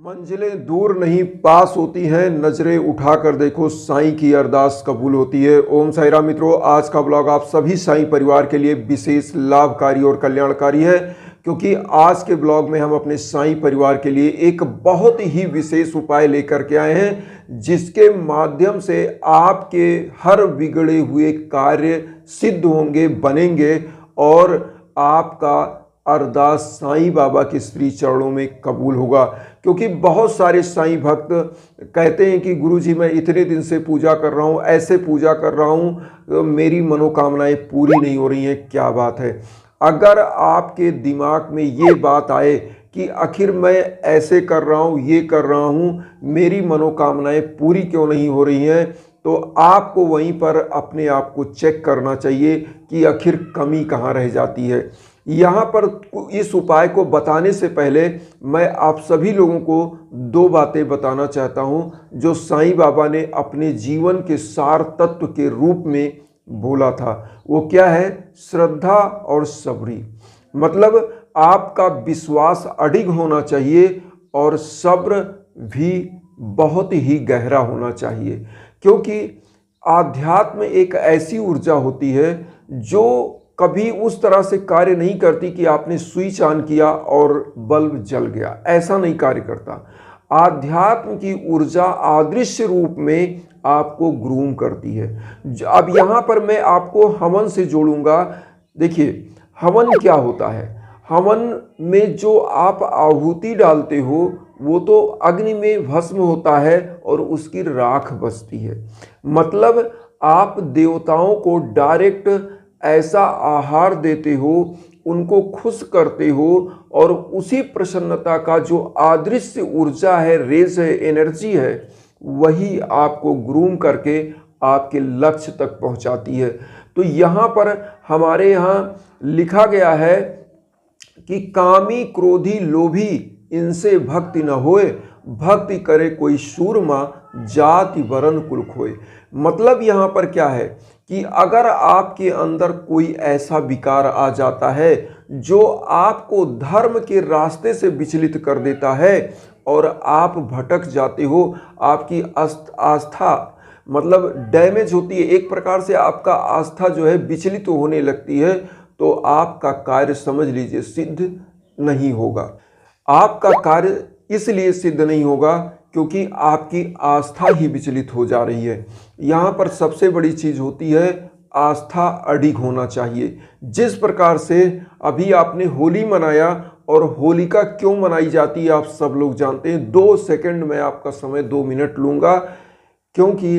मंजिलें दूर नहीं पास होती हैं, नजरें उठाकर देखो साईं की अरदास कबूल होती है। ओम साईं राम मित्रों, आज का ब्लॉग आप सभी साईं परिवार के लिए विशेष लाभकारी और कल्याणकारी है, क्योंकि आज के ब्लॉग में हम अपने साईं परिवार के लिए एक बहुत ही विशेष उपाय लेकर के आए हैं, जिसके माध्यम से आपके हर बिगड़े हुए कार्य सिद्ध होंगे, बनेंगे और आपका अरदास साईं बाबा के श्री चरणों में कबूल होगा। क्योंकि बहुत सारे साईं भक्त कहते हैं कि गुरुजी मैं इतने दिन से पूजा कर रहा हूँ, ऐसे पूजा कर रहा हूँ, मेरी मनोकामनाएं पूरी नहीं हो रही हैं। क्या बात है? अगर आपके दिमाग में ये बात आए कि आखिर मैं ऐसे कर रहा हूँ, ये कर रहा हूँ, मेरी मनोकामनाएं पूरी क्यों नहीं हो रही हैं, तो आपको वहीं पर अपने आप को चेक करना चाहिए कि आखिर कमी कहाँ रह जाती है। यहाँ पर इस उपाय को बताने से पहले मैं आप सभी लोगों को दो बातें बताना चाहता हूँ, जो साईं बाबा ने अपने जीवन के सार तत्व के रूप में बोला था। वो क्या है? श्रद्धा और सब्री। मतलब आपका विश्वास अडिग होना चाहिए और सब्र भी बहुत ही गहरा होना चाहिए, क्योंकि आध्यात्म एक ऐसी ऊर्जा होती है जो कभी उस तरह से कार्य नहीं करती कि आपने स्विच ऑन किया और बल्ब जल गया। ऐसा नहीं कार्य करता। आध्यात्म की ऊर्जा अदृश्य रूप में आपको ग्रूम करती है। अब यहाँ पर मैं आपको हवन से जोड़ूंगा। देखिए, हवन क्या होता है? हवन में जो आप आहुति डालते हो वो तो अग्नि में भस्म होता है और उसकी राख बचती है। मतलब आप देवताओं को डायरेक्ट ऐसा आहार देते हो, उनको खुश करते हो और उसी प्रसन्नता का जो अदृश्य ऊर्जा है, रेज है, एनर्जी है, वही आपको ग्रूम करके आपके लक्ष्य तक पहुंचाती है। तो यहाँ पर हमारे यहाँ लिखा गया है कि कामी क्रोधी लोभी इनसे भक्ति न होए, भक्ति करे कोई सूरमा, जाति वरण कुल खोए। मतलब यहाँ पर क्या है कि अगर आपके अंदर कोई ऐसा विकार आ जाता है जो आपको धर्म के रास्ते से विचलित कर देता है और आप भटक जाते हो, आपकी आस्था मतलब डैमेज होती है, एक प्रकार से आपका आस्था जो है विचलित होने लगती है, तो आपका कार्य समझ लीजिए सिद्ध नहीं होगा। आपका कार्य इसलिए सिद्ध नहीं होगा क्योंकि आपकी आस्था ही विचलित हो जा रही है। यहाँ पर सबसे बड़ी चीज़ होती है आस्था अडिग होना चाहिए। जिस प्रकार से अभी आपने होली मनाया, और होलिका क्यों मनाई जाती है आप सब लोग जानते हैं। 2 सेकंड में आपका समय 2 मिनट लूँगा, क्योंकि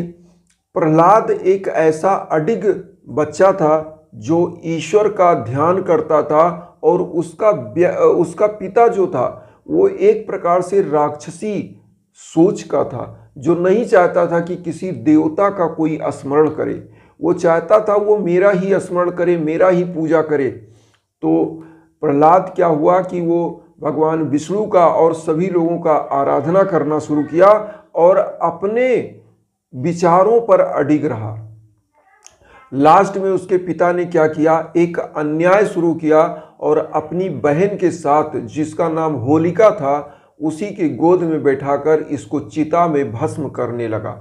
प्रहलाद एक ऐसा अडिग बच्चा था जो ईश्वर का ध्यान करता था और उसका पिता जो था वो एक प्रकार से राक्षसी सोच का था, जो नहीं चाहता था कि किसी देवता का कोई स्मरण करे। वो चाहता था वो मेरा ही स्मरण करे, मेरा ही पूजा करे। तो प्रहलाद क्या हुआ कि वो भगवान विष्णु का और सभी लोगों का आराधना करना शुरू किया और अपने विचारों पर अडिग रहा। लास्ट में उसके पिता ने क्या किया? एक अन्याय शुरू किया और अपनी बहन के साथ, जिसका नाम होलिका था, उसी के गोद में बैठाकर इसको चिता में भस्म करने लगा।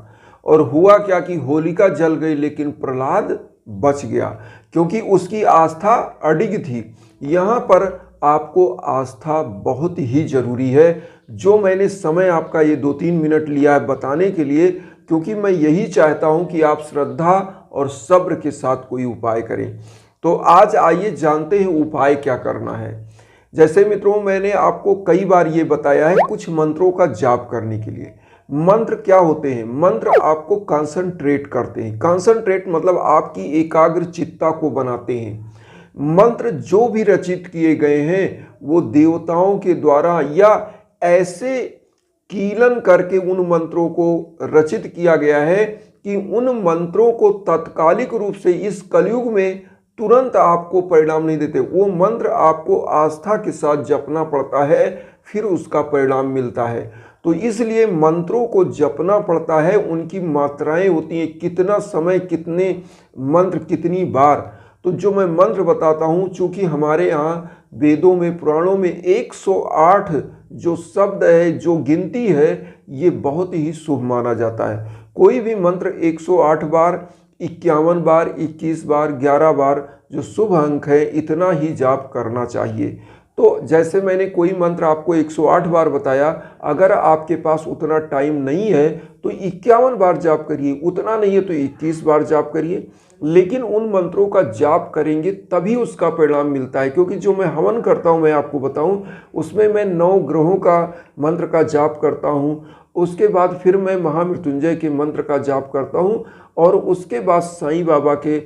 और हुआ क्या कि होलिका जल गई लेकिन प्रहलाद बच गया, क्योंकि उसकी आस्था अडिग थी। यहाँ पर आपको आस्था बहुत ही जरूरी है, जो मैंने समय आपका ये 2-3 मिनट लिया है बताने के लिए, क्योंकि मैं यही चाहता हूँ कि आप श्रद्धा और सब्र के साथ कोई उपाय करें। तो आज आइए जानते हैं उपाय क्या करना है। जैसे मित्रों, मैंने आपको कई बार ये बताया है कुछ मंत्रों का जाप करने के लिए। मंत्र क्या होते हैं? मंत्र आपको कंसंट्रेट करते हैं। कंसंट्रेट मतलब आपकी एकाग्र चित्ता को बनाते हैं। मंत्र जो भी रचित किए गए हैं वो देवताओं के द्वारा या ऐसे कीलन करके उन मंत्रों को रचित किया गया है कि उन मंत्रों को तात्कालिक रूप से इस कलयुग में तुरंत आपको परिणाम नहीं देते। वो मंत्र आपको आस्था के साथ जपना पड़ता है, फिर उसका परिणाम मिलता है। तो इसलिए मंत्रों को जपना पड़ता है, उनकी मात्राएं होती हैं, कितना समय, कितने मंत्र, कितनी बार। तो जो मैं मंत्र बताता हूँ, चूँकि हमारे यहाँ वेदों में, पुराणों में 108 जो शब्द है, जो गिनती है, ये बहुत ही शुभ माना जाता है। कोई भी मंत्र 108 बार, 51 बार, 21 बार, 11 बार जो शुभ अंक है, इतना ही जाप करना चाहिए। तो जैसे मैंने कोई मंत्र आपको 108 बार बताया, अगर आपके पास उतना टाइम नहीं है तो 51 बार जाप करिए, उतना नहीं है तो 21 बार जाप करिए। लेकिन उन मंत्रों का जाप करेंगे तभी उसका परिणाम मिलता है, क्योंकि जो मैं हवन करता हूँ, मैं आपको बताऊँ, उसमें मैं 9 ग्रहों का मंत्र का जाप करता हूँ, उसके बाद फिर मैं महामृत्युंजय के मंत्र का जाप करता हूँ, और उसके बाद साईं बाबा के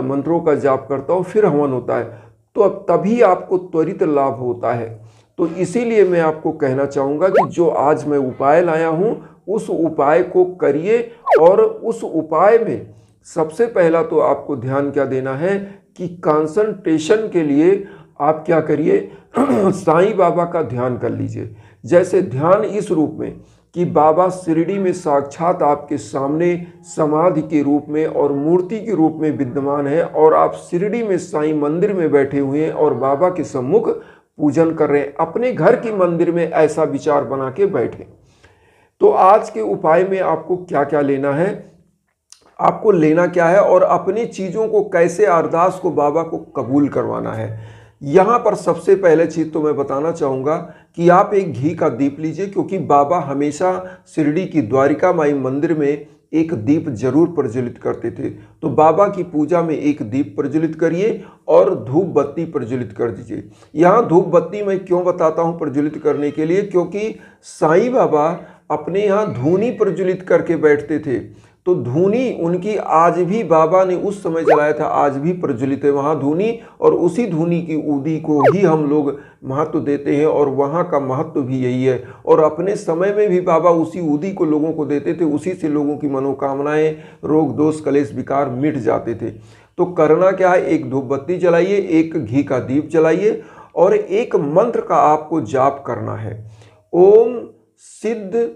मंत्रों का जाप करता हूँ, फिर हवन होता है। तो अब तभी आपको त्वरित लाभ होता है। तो इसीलिए मैं आपको कहना चाहूँगा कि जो आज मैं उपाय लाया हूँ, उस उपाय को करिए। और उस उपाय में सबसे पहला तो आपको ध्यान क्या देना है कि कंसंट्रेशन के लिए आप क्या करिए, साईं बाबा का ध्यान कर लीजिए। जैसे ध्यान इस रूप में कि बाबा शिरडी में साक्षात आपके सामने समाधि के रूप में और मूर्ति के रूप में विद्यमान है, और आप शिरडी में साईं मंदिर में बैठे हुए हैं और बाबा के सम्मुख पूजन कर रहे हैं। अपने घर की मंदिर में ऐसा विचार बना के बैठे। तो आज के उपाय में आपको क्या क्या लेना है, आपको लेना क्या है, और अपनी चीज़ों को कैसे, अरदास को बाबा को कबूल करवाना है। यहाँ पर सबसे पहले चीज़ तो मैं बताना चाहूँगा कि आप एक घी का दीप लीजिए, क्योंकि बाबा हमेशा शिरडी की द्वारिका माई मंदिर में एक दीप जरूर प्रज्वलित करते थे। तो बाबा की पूजा में एक दीप प्रज्वलित करिए और धूप बत्ती प्रज्वलित कर दीजिए। यहाँ धूप बत्ती मैं क्यों बताता हूँ प्रज्वलित करने के लिए, क्योंकि साईं बाबा अपने यहाँ धूनी प्रज्वलित करके बैठते थे। तो धूनी उनकी आज भी बाबा ने उस समय जलाया था, आज भी प्रज्वलित है वहाँ धूनी, और उसी धूनी की ऊदी को ही हम लोग महत्व देते हैं, और वहाँ का महत्व भी यही है। और अपने समय में भी बाबा उसी ऊदी को लोगों को देते थे, उसी से लोगों की मनोकामनाएं, रोग दोष कलेश विकार मिट जाते थे। तो करना क्या है, एक धूप बत्ती जलाइए, एक घी का दीप जलाइए, और एक मंत्र का आपको जाप करना है। ओम सिद्ध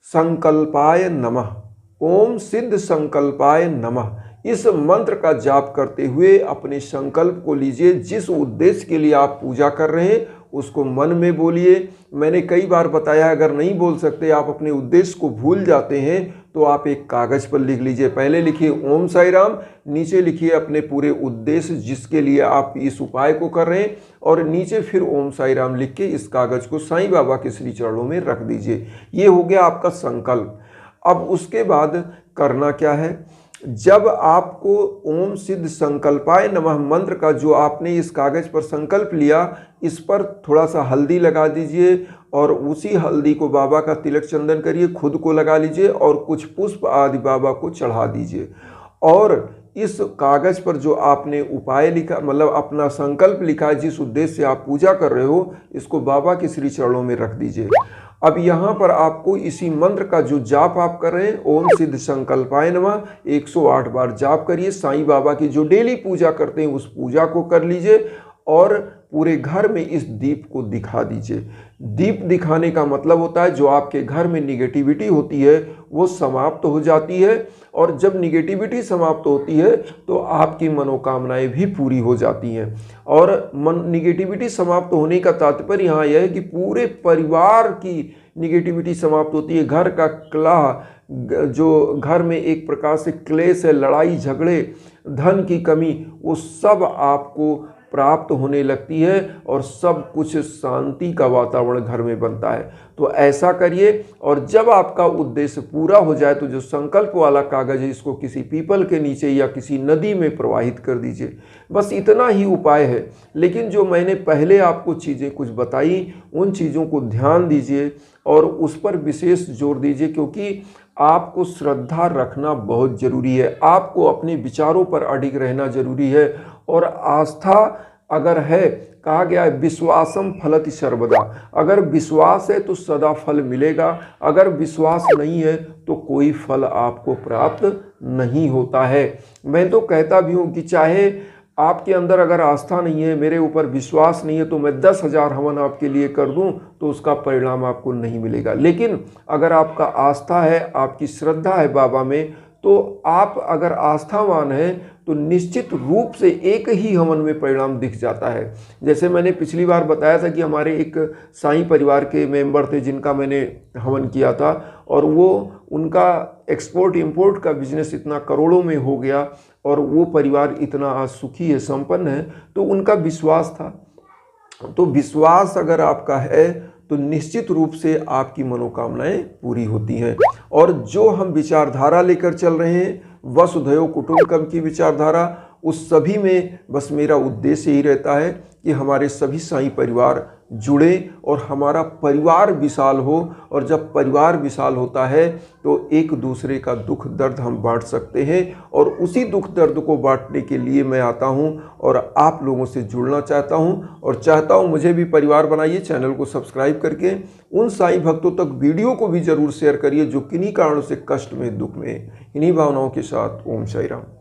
संकल्पाय नमः, ओम सिद्ध संकल्पाय नमः। इस मंत्र का जाप करते हुए अपने संकल्प को लीजिए। जिस उद्देश्य के लिए आप पूजा कर रहे हैं उसको मन में बोलिए। मैंने कई बार बताया, अगर नहीं बोल सकते, आप अपने उद्देश्य को भूल जाते हैं, तो आप एक कागज पर लिख लीजिए। पहले लिखिए ओम साई राम, नीचे लिखिए अपने पूरे उद्देश्य जिसके लिए आप इस उपाय को कर रहे हैं, और नीचे फिर ओम साई राम लिख के इस कागज को साईं बाबा के श्री चरणों में रख दीजिए। ये हो गया आपका संकल्प। अब उसके बाद करना क्या है, जब आपको ओम सिद्ध संकल्पाय नमः मंत्र का जो आपने इस कागज पर संकल्प लिया, इस पर थोड़ा सा हल्दी लगा दीजिए, और उसी हल्दी को बाबा का तिलक चंदन करिए, खुद को लगा लीजिए, और कुछ पुष्प आदि बाबा को चढ़ा दीजिए। और इस कागज पर जो आपने उपाय लिखा, मतलब अपना संकल्प लिखा है, जिस उद्देश्य से आप पूजा कर रहे हो, इसको बाबा के श्री चरणों में रख दीजिए। अब यहाँ पर आपको इसी मंत्र का जो जाप आप कर रहे हैं, ओम सिद्ध संकल्पाय नमः, 108 बार जाप करिए। साईं बाबा की जो डेली पूजा करते हैं उस पूजा को कर लीजिए, और पूरे घर में इस दीप को दिखा दीजिए। दीप दिखाने का मतलब होता है जो आपके घर में निगेटिविटी होती है वो समाप्त हो जाती है, और जब निगेटिविटी समाप्त होती है तो आपकी मनोकामनाएं भी पूरी हो जाती हैं। और निगेटिविटी समाप्त होने का तात्पर्य यहाँ यह है कि पूरे परिवार की निगेटिविटी समाप्त होती है। घर का कलह, जो घर में एक प्रकार से क्लेश है, लड़ाई झगड़े, धन की कमी, वो सब आपको प्राप्त होने लगती है, और सब कुछ शांति का वातावरण घर में बनता है। तो ऐसा करिए, और जब आपका उद्देश्य पूरा हो जाए तो जो संकल्प वाला कागज है इसको किसी पीपल के नीचे या किसी नदी में प्रवाहित कर दीजिए। बस इतना ही उपाय है। लेकिन जो मैंने पहले आपको चीज़ें कुछ बताई, उन चीज़ों को ध्यान दीजिए और उस पर विशेष जोर दीजिए, क्योंकि आपको श्रद्धा रखना बहुत जरूरी है। आपको अपने विचारों पर अडिग रहना जरूरी है, और आस्था अगर है, कहा गया है विश्वासम फलति सर्वदा। अगर विश्वास है तो सदा फल मिलेगा, अगर विश्वास नहीं है तो कोई फल आपको प्राप्त नहीं होता है। मैं तो कहता भी हूँ कि चाहे आपके अंदर अगर आस्था नहीं है, मेरे ऊपर विश्वास नहीं है, तो मैं 10,000 हवन आपके लिए कर दूं तो उसका परिणाम आपको नहीं मिलेगा। लेकिन अगर आपका आस्था है, आपकी श्रद्धा है बाबा में, तो आप अगर आस्थावान हैं तो निश्चित रूप से एक ही हवन में परिणाम दिख जाता है। जैसे मैंने पिछली बार बताया था कि हमारे एक साईं परिवार के मेंबर थे जिनका मैंने हवन किया था, और वो उनका एक्सपोर्ट इंपोर्ट का बिजनेस इतना करोड़ों में हो गया और वो परिवार इतना आज सुखी है, संपन्न है, तो उनका विश्वास था। तो विश्वास अगर आपका है तो निश्चित रूप से आपकी मनोकामनाएं पूरी होती हैं। और जो हम विचारधारा लेकर चल रहे हैं, वसुधैव कुटुंबकम की विचारधारा, उस सभी में बस मेरा उद्देश्य यही रहता है कि हमारे सभी साईं परिवार जुड़े और हमारा परिवार विशाल हो। और जब परिवार विशाल होता है तो एक दूसरे का दुख दर्द हम बांट सकते हैं, और उसी दुख दर्द को बांटने के लिए मैं आता हूं और आप लोगों से जुड़ना चाहता हूं, और चाहता हूं मुझे भी परिवार बनाइए। चैनल को सब्सक्राइब करके उन साईं भक्तों तक वीडियो को भी जरूर शेयर करिए जो किन्हीं कारणों से कष्ट में, दुख में। इन्हीं भावनाओं के साथ ओम साईं राम।